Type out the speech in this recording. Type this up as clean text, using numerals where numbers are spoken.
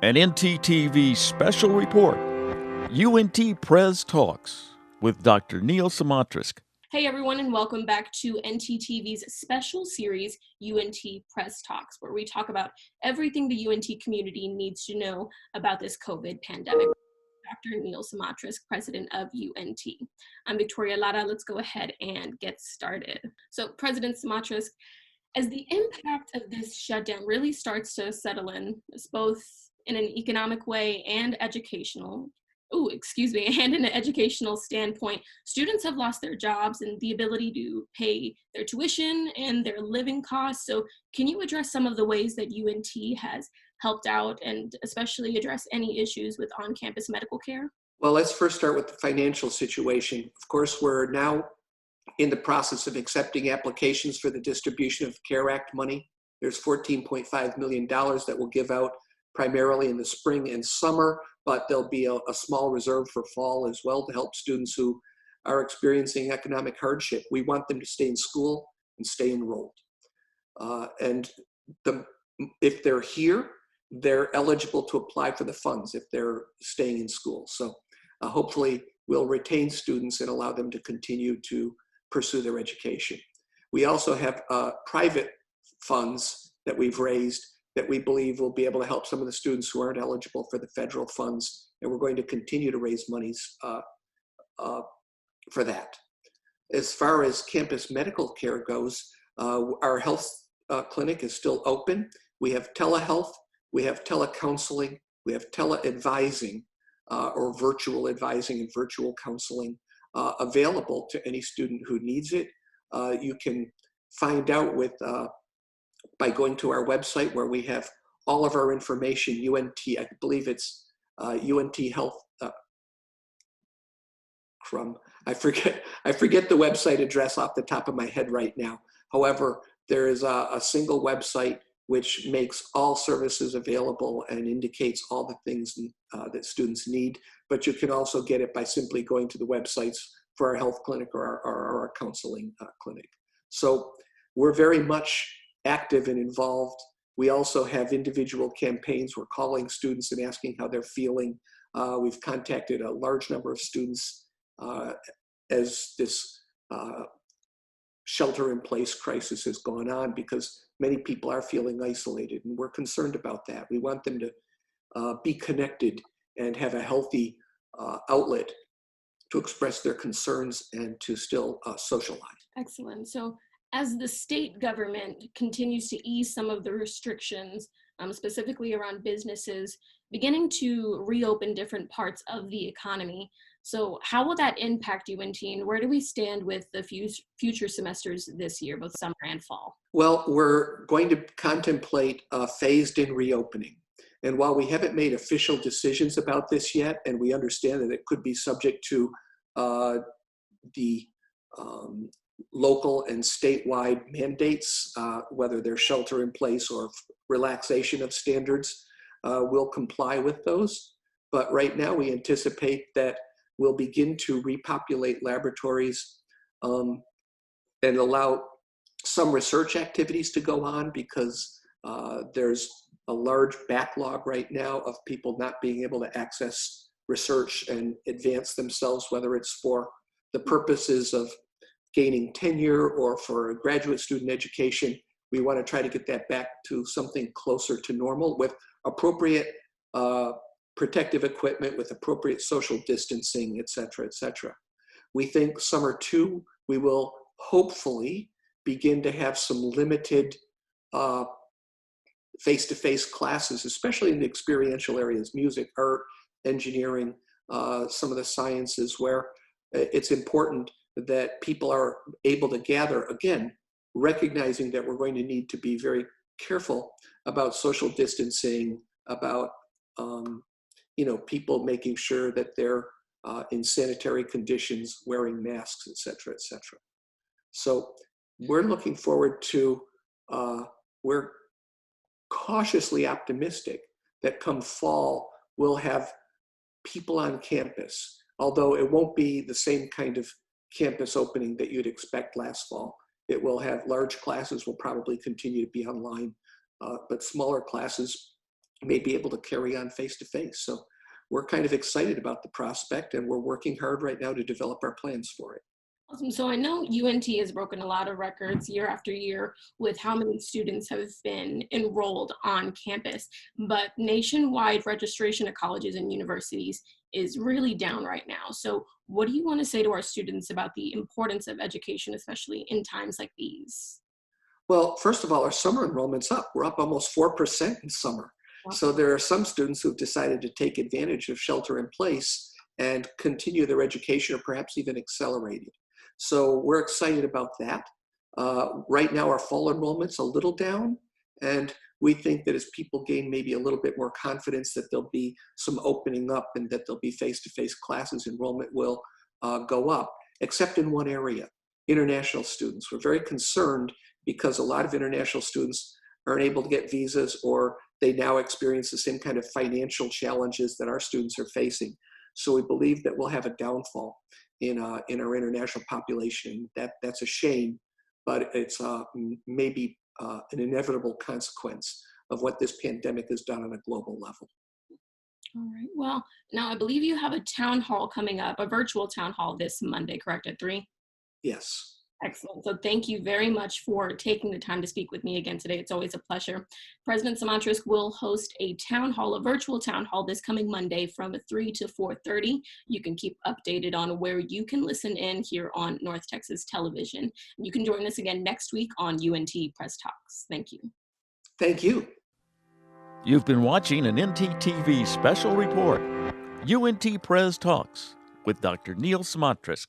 An NTTV special report, UNTPrez Talks with Dr. Neal Smatresk. Hey everyone, and welcome back to NTTV's special series, UNTPrez Talks, where we talk about everything the UNT community needs to know about this COVID pandemic. Dr. Neal Smatresk, president of UNT. I'm Victoria Lara. Let's go ahead and get started. So, President Smatresk, as the impact of this shutdown really starts to settle in, it's both in an economic way and and in an educational standpoint, students have lost their jobs and the ability to pay their tuition and their living costs. So can you address some of the ways that UNT has helped out and especially address any issues with on-campus medical care? Well, let's first start with the financial situation. Of course, we're now in the process of accepting applications for the distribution of CARE Act money. There's $14.5 million that we'll give out primarily in the spring and summer, but there'll be a small reserve for fall as well to help students who are experiencing economic hardship. We want them to stay in school and stay enrolled. If they're here, they're eligible to apply for the funds if they're staying in school. So hopefully we'll retain students and allow them to continue to pursue their education. We also have private funds that we've raised that we believe will be able to help some of the students who aren't eligible for the federal funds, and we're going to continue to raise monies for that. As far as campus medical care goes, our health clinic is still open. We have telehealth, we have telecounseling, we have tele-advising or virtual advising and virtual counseling available to any student who needs it. You can find out by going to our website where we have all of our information, UNT, I believe it's UNT Health, I forget the website address off the top of my head right now. However, there is a single website which makes all services available and indicates all the things that students need. But you can also get it by simply going to the websites for our health clinic or our counseling clinic. So we're very much active and involved. We also have individual campaigns. We're calling students and asking how they're feeling. We've contacted a large number of students as this shelter-in-place crisis has gone on, because many people are feeling isolated, and we're concerned about that. We want them to be connected and have a healthy outlet to express their concerns and to still socialize. Excellent. So as the state government continues to ease some of the restrictions, specifically around businesses, beginning to reopen different parts of the economy, so how will that impact UNT, and where do we stand with the future semesters this year, both summer and fall? Well, we're going to contemplate a phased-in reopening. And while we haven't made official decisions about this yet, and we understand that it could be subject to the local and statewide mandates, whether they're shelter in place or relaxation of standards, we'll comply with those. But right now we anticipate that we'll begin to repopulate laboratories and allow some research activities to go on, because there's a large backlog right now of people not being able to access research and advance themselves, whether it's for the purposes of gaining tenure or for graduate student education. We want to try to get that back to something closer to normal with appropriate protective equipment, with appropriate social distancing, et cetera, et cetera. We think summer 2, we will hopefully begin to have some limited face-to-face classes, especially in the experiential areas, music, art, engineering, some of the sciences, where it's important that people are able to gather, again, recognizing that we're going to need to be very careful about social distancing, about people making sure that they're in sanitary conditions, wearing masks, et cetera, et cetera. So we're looking forward to, we're cautiously optimistic that come fall, we'll have people on campus, although it won't be the same kind of campus opening that you'd expect last fall. It will have large classes, will probably continue to be online, but smaller classes may be able to carry on face-to-face. So we're kind of excited about the prospect, and we're working hard right now to develop our plans for it. Awesome. So I know UNT has broken a lot of records year after year with how many students have been enrolled on campus, but nationwide registration at colleges and universities is really down right now. So what do you want to say to our students about the importance of education, especially in times like these? Well, first of all, our summer enrollment's up. We're up almost 4% in summer. So there are some students who've decided to take advantage of shelter in place and continue their education, or perhaps even accelerate it. So we're excited about that. Right now, our fall enrollment's a little down, and we think that as people gain maybe a little bit more confidence that there'll be some opening up and that there'll be face-to-face classes, enrollment will go up, except in one area, international students. We're very concerned because a lot of international students aren't able to get visas, or they now experience the same kind of financial challenges that our students are facing. So we believe that we'll have a downfall in our international population. That's a shame, but it's maybe an inevitable consequence of what this pandemic has done on a global level. All right. Well, now I believe you have a town hall coming up, a virtual town hall this Monday, correct, at 3? Yes. Excellent. So thank you very much for taking the time to speak with me again today. It's always a pleasure. President Smatresk will host a town hall, a virtual town hall this coming Monday from 3 to 4:30. You can keep updated on where you can listen in here on North Texas Television. You can join us again next week on UNTPrez Talks. Thank you. Thank you. You've been watching an NTTV special report, UNTPrez Talks, with Dr. Neal Smatresk.